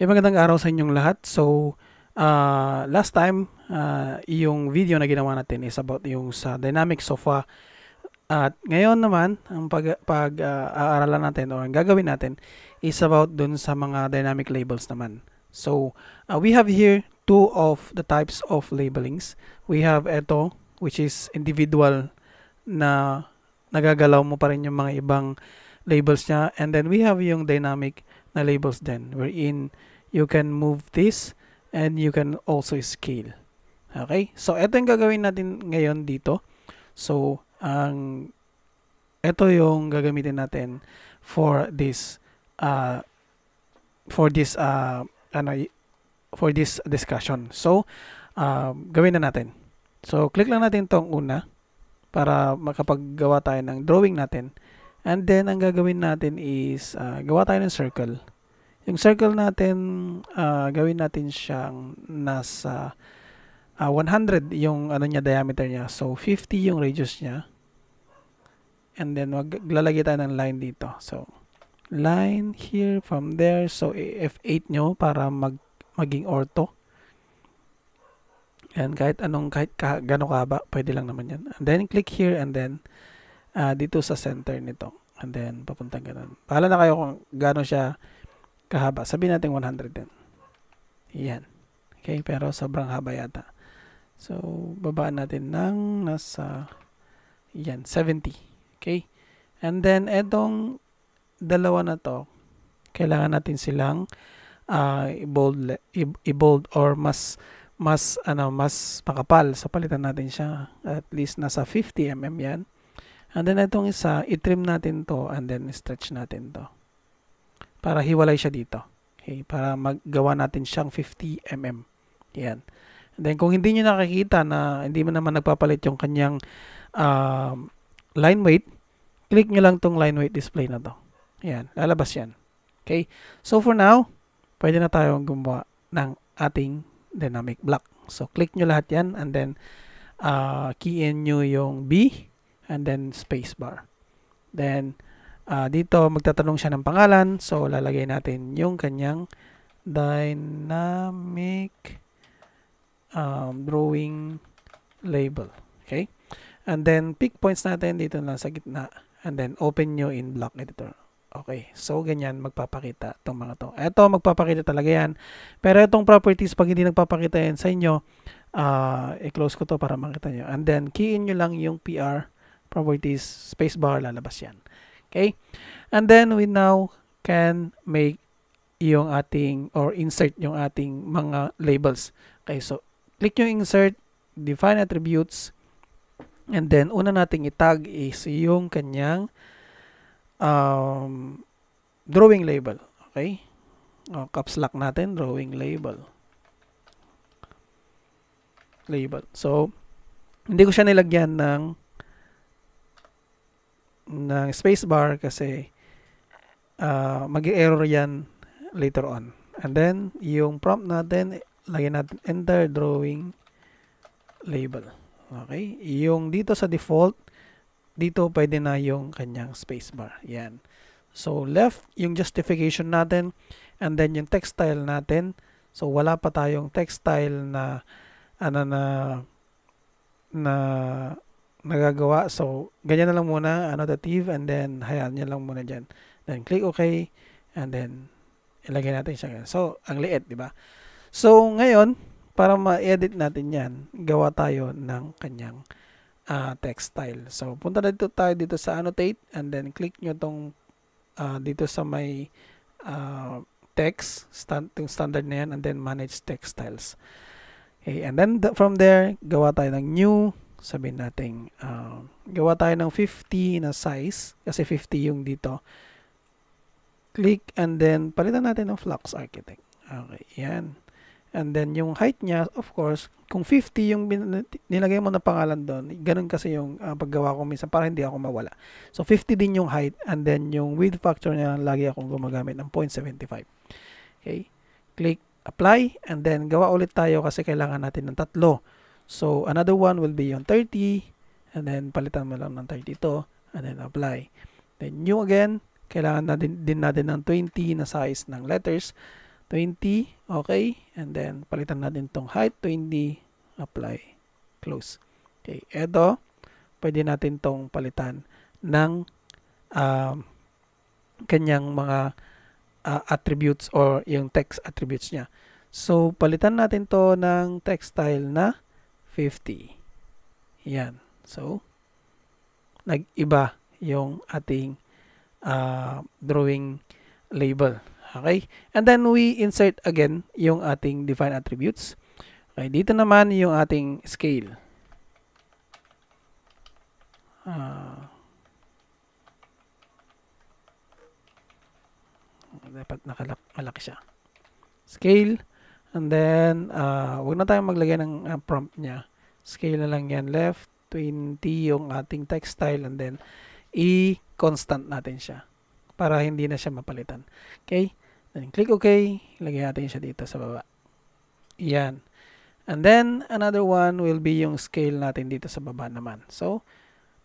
Magandang araw sa inyong lahat. So, last time, yung video na ginawa natin is about yung sa dynamic sofa. At ngayon naman, ang aaralan natin o ang gagawin natin is about dun sa mga dynamic labels naman. So, we have here two of the types of labelings. We have ito, which is individual na nagagalaw mo pa rin yung mga ibang labels niya. And then we have yung dynamic na labels din, wherein you can move this and you can also scale. Okay? So, ito yung gagawin natin ngayon dito. So, ito yung gagamitin natin for this uh, for this ano for this discussion. So, gawin na natin. So, click lang natin tong una para makapaggawa tayo ng drawing natin. And then, ang gagawin natin is gawa tayo ng circle. Yung circle natin, gawin natin siyang nasa 100 yung ano niya, diameter niya. So, 50 yung radius niya. And then, maglalagay tayo ng line dito. So, line here from there. So, F8 nyo para maging ortho. And kahit gano'ng kahaba, pwede lang naman yan. And then, click here and then, dito sa center nito. And then, papuntang ganun. Bahala na kayo kung gano'n siya kahaba. Sabihin natin 100 din. Yan. Okay, pero sobrang haba yata. So, babaan natin ng nasa, yan, 70. Okay? And then, etong dalawa na to, kailangan natin silang i-bold or mas makapal. So, palitan natin siya. At least nasa 50 mm yan. And then, itong isa, i-trim natin to and then stretch natin to. Para hiwalay siya dito. Okay? Para maggawa natin siyang 50 mm. Yan. And then, kung hindi nyo nakikita na hindi mo naman nagpapalit yung kanyang line weight, click nyo lang tong line weight display na to. Yan. Lalabas yan. Okay? So, for now, pwede na tayong gumawa ng ating dynamic block. So, click nyo lahat yan and then key in nyo yung B and then space bar. Then, dito magtatanong siya ng pangalan. So, lalagay natin yung kanyang dynamic drawing label. Okay? And then, pick points natin dito lang sa gitna. And then, open nyo in block editor. Okay. So, ganyan magpapakita itong mga to. Ito, magpapakita talaga yan. Pero itong properties, pag hindi nagpapakita yan sa inyo, i-close ko to para makita nyo. And then, key in nyo lang yung PR properties, spacebar, lalabas yan. Okay? And then, we now can make yung ating, or insert yung ating mga labels. Okay, so, click yung insert, define attributes, and then, una nating itag is yung kanyang drawing label. Okay? Caps lock natin, drawing label. So, hindi ko siya nilagyan ng spacebar kasi mag-error yan later on. And then, yung prompt natin, lagyan natin enter drawing label. Okay? Yung dito sa default, dito pwede na yung kanyang spacebar. Yan. So, left yung justification natin and then yung text style natin. So, wala pa tayong text style na nagagawa. So, ganyan na lang muna, annotative, and then hayaan nyo lang muna dyan. Then, click OK, and then, ilagay natin siya. So, ang liit, di ba? So, ngayon, para ma-edit natin yan, gawa tayo ng kanyang text style. So, punta na tayo dito sa annotate, and then, click nyo tong dito sa may text, standard na yan, and then, manage text styles. Okay, and then, from there, gawa tayo ng new, sabihin natin, gawa tayo ng 50 na size, kasi 50 yung dito. Click, and then, palitan natin ng Flux Architect. Okay, yan. And then, yung height niya, of course, kung 50 yung nilagay mo na pangalan doon, ganun kasi yung paggawa ko minsan para hindi ako mawala. So, 50 din yung height, and then, yung width factor niya, lagi akong gumagamit ng 0.75. Okay, click, apply, and then, gawa ulit tayo kasi kailangan natin ng tatlo. So, another one will be yung 30, and then, palitan mo lang ng 32, and then, apply. Then, new again, kailangan din natin ng 20 na size ng letters. 20, okay. And then, palitan natin tong height, 20, apply, close. Okay, eto, pwede natin tong palitan ng kanyang mga attributes or yung text attributes niya. So, palitan natin to ng text style na 50. Yan. So, nag-iba yung ating drawing label. Okay? And then, we insert again yung ating define attributes. Okay, dito naman yung ating scale. Dapat malaki siya. Scale. And then, huwag na tayong maglagay ng prompt niya. Scale na lang yan. Left, 20 yung ating text style. And then, i-constant natin siya. Para hindi na siya mapalitan. Okay? Then, click OK. Ilagay natin siya dito sa baba. Yan. And then, another one will be yung scale natin dito sa baba naman. So,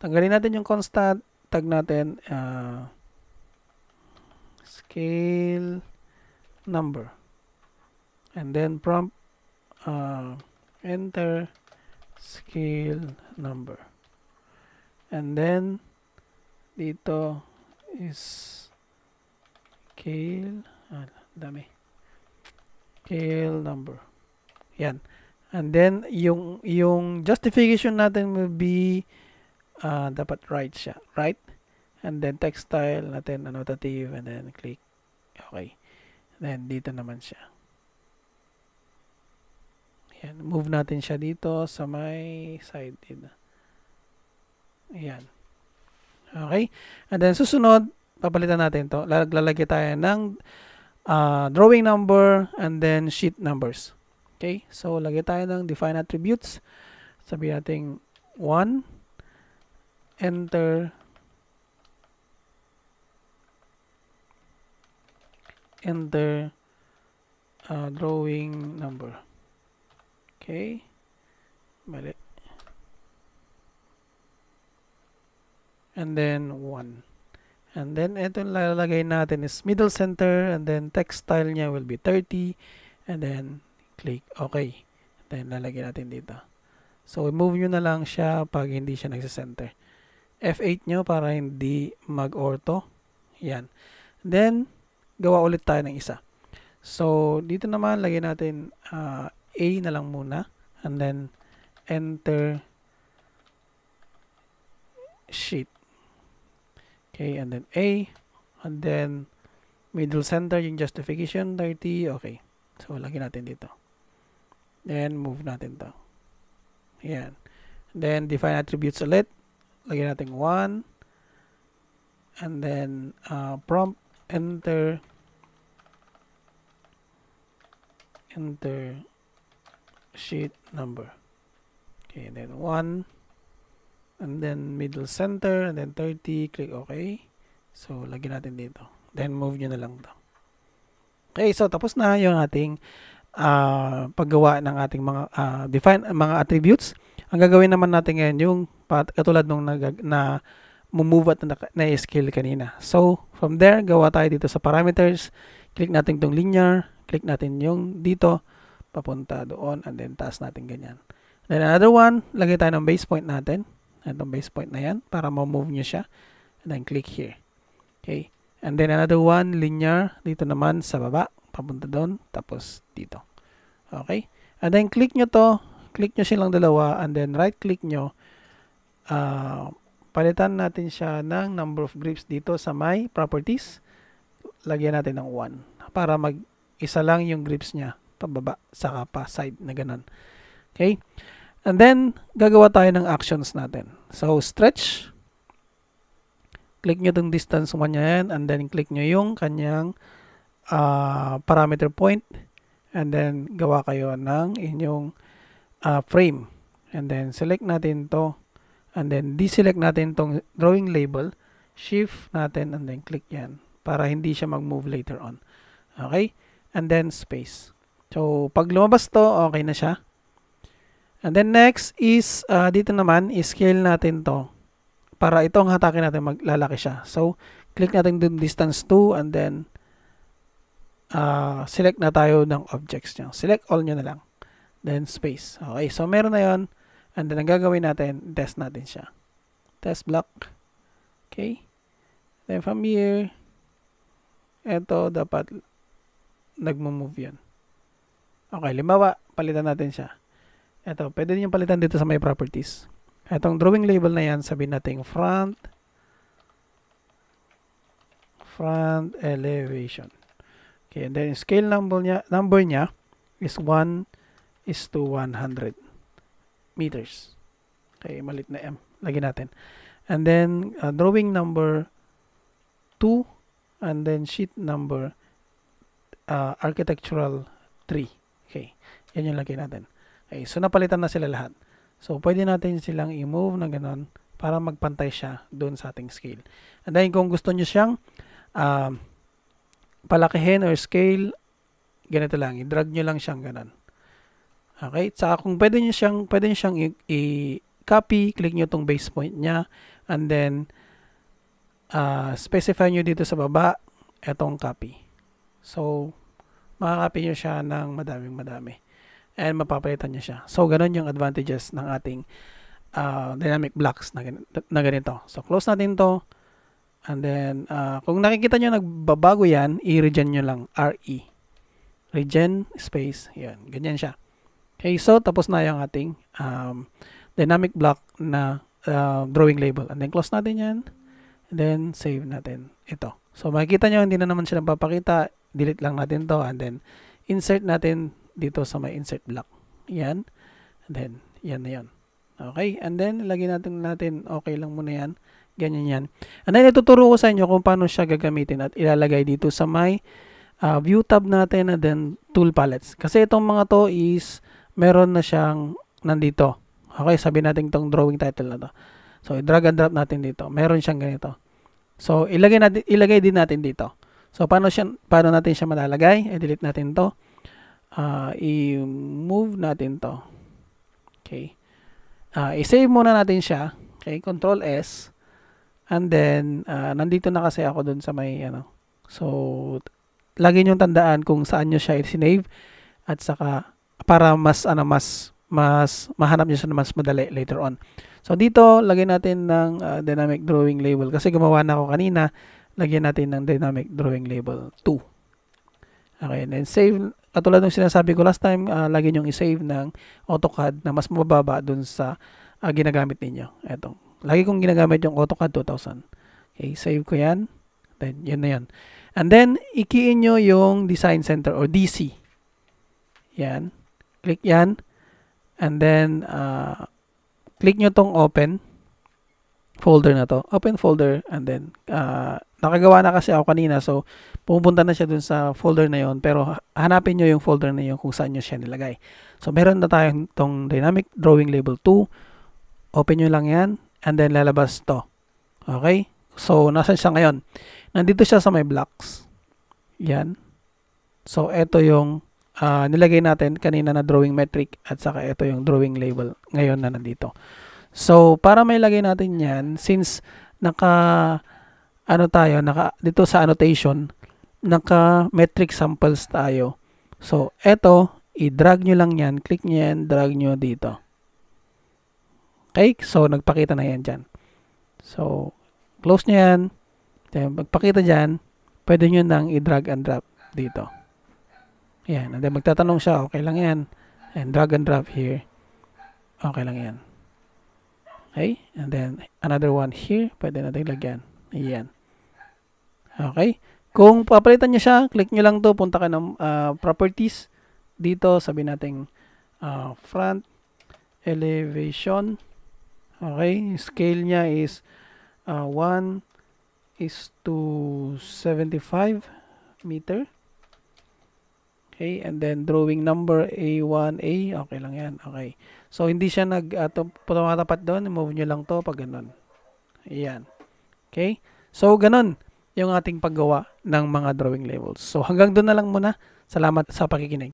tanggalin natin yung constant. Tag natin scale number. And then, prompt enter scale number. And then, dito is scale scale number. Yan. And then, yung justification natin will be dapat right siya. Right? And then, text style natin, annotative, and then click. Okay. And then, dito naman siya. Yan. Move natin siya dito sa may side dito. Ayan. Okay. And then, susunod, papalitan natin to. Lalagay tayo ng drawing number and then sheet numbers. Okay. So, lagay tayo ng define attributes. Sabihin natin 1. Enter drawing number. Okay. Mali. And then 1. And then ito lalagay natin is middle center, and then text style niya will be 30, and then click OK. Then lalagay natin dito. So move nyo na lang siya pag hindi siya nagsa-center. F8 nyo para hindi mag-ortho. Yan. Then gawa ulit tayo ng isa. So dito naman lagay natin A na lang muna, and then enter sheet. Okay, and then A, and then middle center yung justification 30. Okay, so lagyan natin dito, then move natin to. Yan. Then define attributes ulit, lagyan natin 1, and then prompt enter sheet number. Okay, and then 1, and then middle center, and then 30, click OK. So lagyan natin dito, then move nyo na lang to. Okay, so tapos na yung ating paggawa ng ating mga define mga attributes. Ang gagawin naman natin ngayon yung katulad nung na move at na-scale kanina. So from there, gawa tayo dito sa parameters, click natin tong linear, click natin yung dito papunta doon, and then taas natin ganyan. Then another one, lagay tayo ng base point natin. Itong base point na yan para ma-move nyo siya, and then click here. Okay, and then another one, linear, dito naman sa baba papunta doon, tapos dito. Okay, and then click nyo to, click nyo silang dalawa, and then right click nyo, palitan natin siya ng number of grips dito sa my properties, lagyan natin ng 1 para mag-isa lang yung grips nya pababa saka pa side na ganun. Okay, and then gagawa tayo ng actions natin. So stretch, click nyo itong distance 1 yan, and then click nyo yung kanyang parameter point, and then gawa kayo ng inyong frame, and then select natin to, and then deselect natin tong drawing label, shift natin, and then click yan para hindi siya mag-move later on. Okay, and then space. So pag lumabas to, okay na siya. And then next is dito naman i-scale natin to para itong hatakin natin maglalaki siya. So click natin dun distance 2, and then select na tayo ng objects nyo. Select all nyo na lang. Then space. Okay, so meron na yon. And then ang gagawin natin, test natin siya. Test block. Okay. Then from here, ito dapat nagmo-move yun. Okay, limbawa, palitan natin siya. Ito, pwede nyo palitan dito sa my properties. Itong drawing label na yan, sabihin natin front elevation. Okay, and then scale number niya is 1:100 meters. Okay, malit na M. Lagyan natin. And then drawing number 2 and then sheet number architectural 3. Okay, yan yung lagay natin. Okay, so napalitan na sila lahat. So pwede natin silang i-move na ganon para magpantay siya doon sa ating scale. And then kung gusto nyo siyang palakihin or scale, ganito lang, i-drag nyo lang siyang ganon. Okay, saka kung pwede nyo siyang i-copy, click nyo tong base point niya, and then specify nyo dito sa baba etong copy. So makakopy nyo siya ng madami and mapapalitan nyo siya. So ganon yung advantages ng ating dynamic blocks na ganito. So close natin to. And then, kung nakikita nyo nagbabago yan, i-regen nyo lang, RE. Regen space, yan. Ganyan siya. Okay, so tapos na yung ating dynamic block na drawing label. And then, close natin yan. And then, save natin ito. So, makikita nyo, hindi na naman siya nagpapakita. Delete lang natin to. And then, insert natin dito sa may insert block. Yan. And then, yan na yan. Okay, and then, lagyan natin, okay lang muna yan. Ganyan yan. And then, ituturo ko sa inyo kung paano siya gagamitin at ilalagay dito sa may view tab natin and then tool palettes. Kasi itong mga to is meron na siyang nandito. Okay, sabi natin itong drawing title na to. So, drag and drop natin dito. Meron siyang ganito. So, ilagay din natin dito. So, paano natin siya malalagay? I-delete natin to. I-move natin to. Okay. I-save muna natin siya. Okay, Control S. And then, nandito na kasi ako dun sa may, So, lagi nyo tandaan kung saan nyo siya i-save at saka, para mas mahanap nyo siya na mas madali later on. So, dito, lagyan natin ng dynamic drawing label. Kasi gumawa na ako kanina, lagyan natin ng dynamic drawing label 2. Okay, and then save. Katulad ng sinasabi ko last time, lagi nyo i-save ng AutoCAD na mas mababa dun sa ginagamit ninyo. Etong. Lagi kong ginagamit yung AutoCAD 2000. Okay, save ko yan. Then, yun na yan. And then, i-key nyo yung Design Center or DC. Yan. Click yan. And then, click nyo tong open folder na to. Open folder. And then, nakagawa na kasi ako kanina. So, pupunta na siya dun sa folder na yon. Pero, hanapin nyo yung folder na yon kung saan nyo siya nilagay. So, meron na tayong tong Dynamic Drawing Label 2. Open nyo lang yan. And then, lalabas to. Okay? So, nasa siya ngayon? Nandito siya sa may blocks. Yan. So, ito yung nilagay natin kanina na drawing metric at saka ito yung drawing label ngayon na nandito. So, para may lagay natin yan, since dito sa annotation, naka-metric samples tayo. So, ito, i-drag nyo lang yan. Click nyo yan, drag nyo dito. Okay, so nagpakita na yan dyan. So, close nyo yan. Then, magpakita dyan, pwede nyo nang i-drag and drop dito. Yan. And then, magtatanong siya, okay lang yan. And drag and drop here. Okay lang yan. Okay, and then, another one here, pwede natin lagyan. Ayan. Okay, kung papalitan nyo siya, click nyo lang to, punta ka ng properties. Dito, sabi natin, front elevation. Okay, scale niya is 1:75 meter. Okay, and then drawing number A1A. Okay lang yan. Okay. So, hindi siya tumatapat doon. Move nyo lang to pag ganun. Ayan. Okay. So, ganun yung ating paggawa ng mga drawing labels. So, hanggang doon na lang muna. Salamat sa pakikinig.